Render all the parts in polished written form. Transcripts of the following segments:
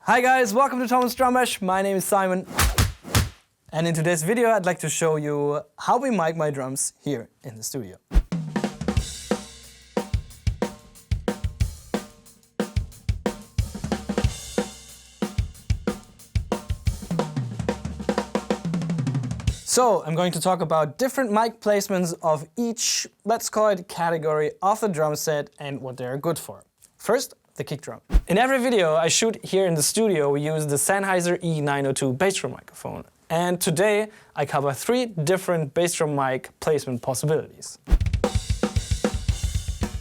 Hi guys, welcome to Thoman's Drum Bash. My name is Simon. And in today's video I'd like to show you how we mic my drums here in the studio. So I'm going to talk about different mic placements of each, let's call it, category of the drum set and what they're good for. First, the kick drum. In every video I shoot here in the studio, we use the Sennheiser E902 bass drum microphone. And today I cover 3 different bass drum mic placement possibilities.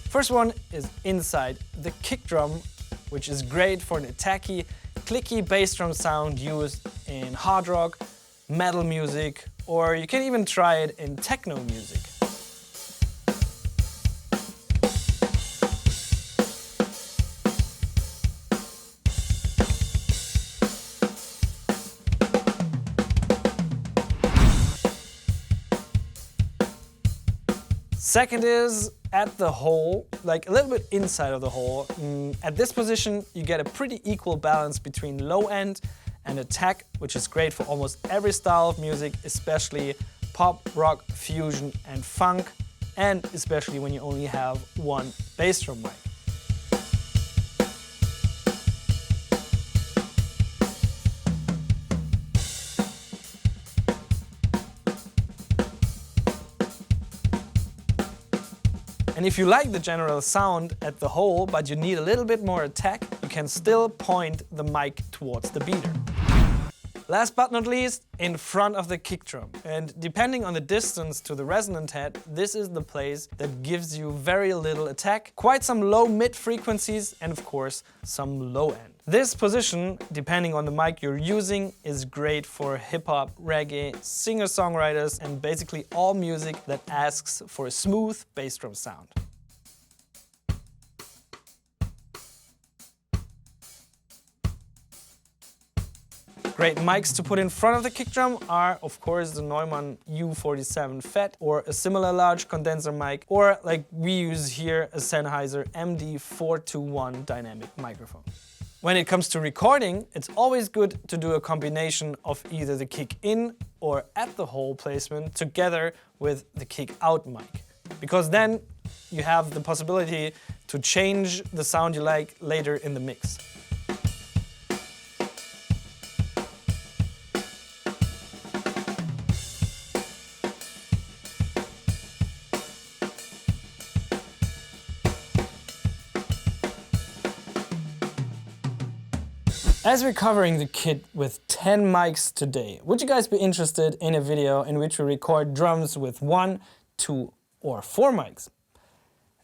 First one is inside the kick drum, which is great for an attacky, clicky bass drum sound used in hard rock, metal music, or you can even try it in techno music. Second is at the hole, like a little bit inside of the hole. At this position you get a pretty equal balance between low end and attack, which is great for almost every style of music, especially pop, rock, fusion and funk, and especially when you only have one bass drum mic. And if you like the general sound at the hole, but you need a little bit more attack, you can still point the mic towards the beater. Last but not least, in front of the kick drum. And depending on the distance to the resonant head, this is the place that gives you very little attack, quite some low mid frequencies, and of course some low end. This position, depending on the mic you're using, is great for hip-hop, reggae, singer-songwriters and basically all music that asks for a smooth bass drum sound. Great mics to put in front of the kick drum are, of course, the Thomann U47 FET or a similar large condenser mic, or like we use here, a Sennheiser MD421 dynamic microphone. When it comes to recording, it's always good to do a combination of either the kick in or at the hole placement together with the kick out mic, because then you have the possibility to change the sound you like later in the mix. As we're covering the kit with 10 mics today, would you guys be interested in a video in which we record drums with 1, 2 or 4 mics?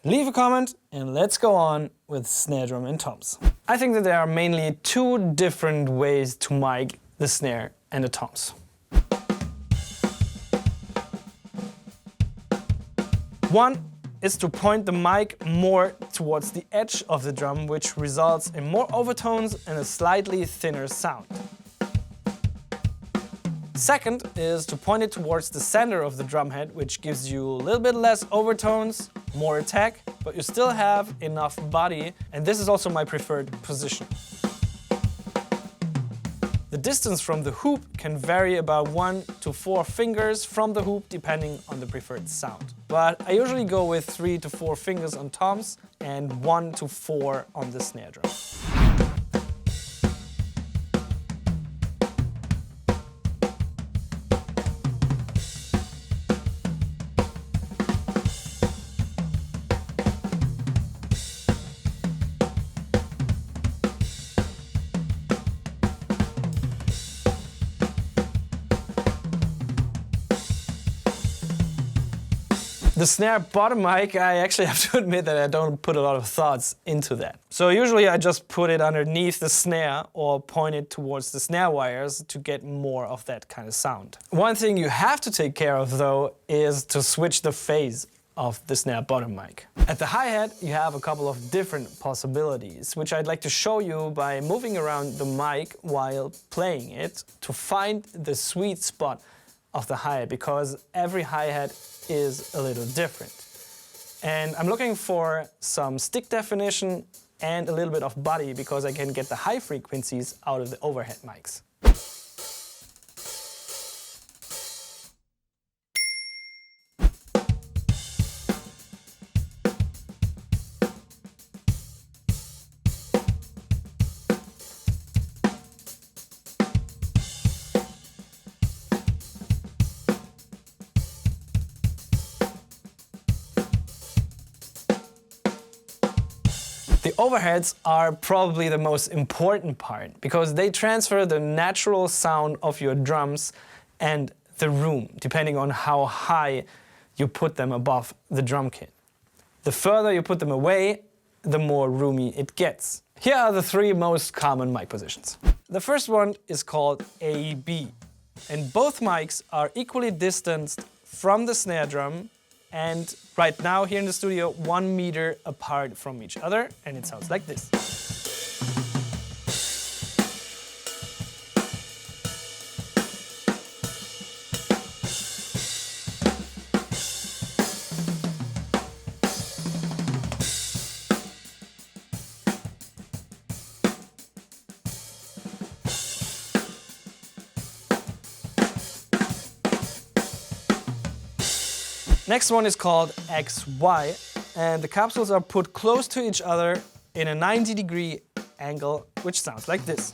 Leave a comment and let's go on with snare drum and toms. I think that there are mainly 2 different ways to mic the snare and the toms. One is to point the mic more towards the edge of the drum, which results in more overtones and a slightly thinner sound. Second is to point it towards the center of the drum head, which gives you a little bit less overtones, more attack, but you still have enough body, and this is also my preferred position. The distance from the hoop can vary about 1 to 4 fingers from the hoop depending on the preferred sound. But I usually go with 3 to 4 fingers on toms and 1 to 4 on the snare drum. The snare bottom mic, I actually have to admit that I don't put a lot of thoughts into that. So usually I just put it underneath the snare or point it towards the snare wires to get more of that kind of sound. One thing you have to take care of though is to switch the phase of the snare bottom mic. At the hi-hat you have a couple of different possibilities, which I'd like to show you by moving around the mic while playing it to find the sweet spot of the hi-hat, because every hi-hat is a little different. And I'm looking for some stick definition and a little bit of body because I can get the high frequencies out of the overhead mics. The overheads are probably the most important part because they transfer the natural sound of your drums and the room, depending on how high you put them above the drum kit. The further you put them away, the more roomy it gets. Here are the 3 most common mic positions. The first one is called AB, and both mics are equally distanced from the snare drum and right now here in the studio 1 meter apart from each other, and it sounds like this. Next one is called XY, and the capsules are put close to each other in a 90-degree angle, which sounds like this.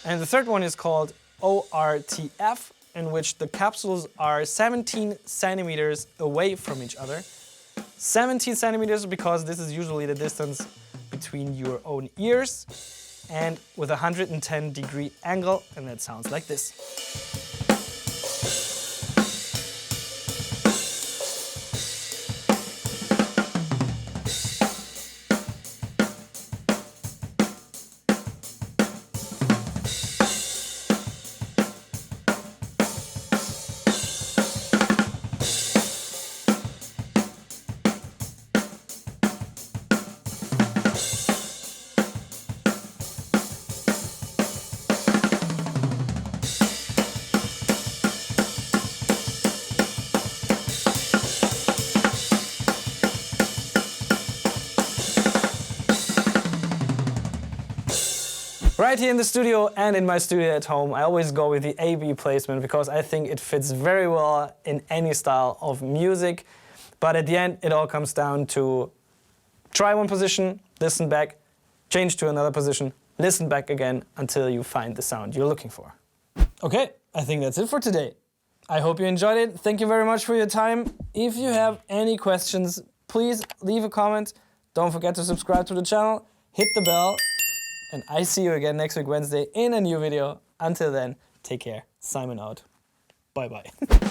And the third one is called ORTF, in which the capsules are 17 centimeters away from each other. 17 centimeters because this is usually the distance between your own ears, and with a 110-degree angle, and that sounds like this. Right here in the studio and in my studio at home, I always go with the AB placement because I think it fits very well in any style of music. But at the end, it all comes down to try one position, listen back, change to another position, listen back again until you find the sound you're looking for. Okay, I think that's it for today. I hope you enjoyed it. Thank you very much for your time. If you have any questions, please leave a comment. Don't forget to subscribe to the channel, hit the bell, and I see you again next week Wednesday in a new video. Until then, take care. Simon out. Bye bye.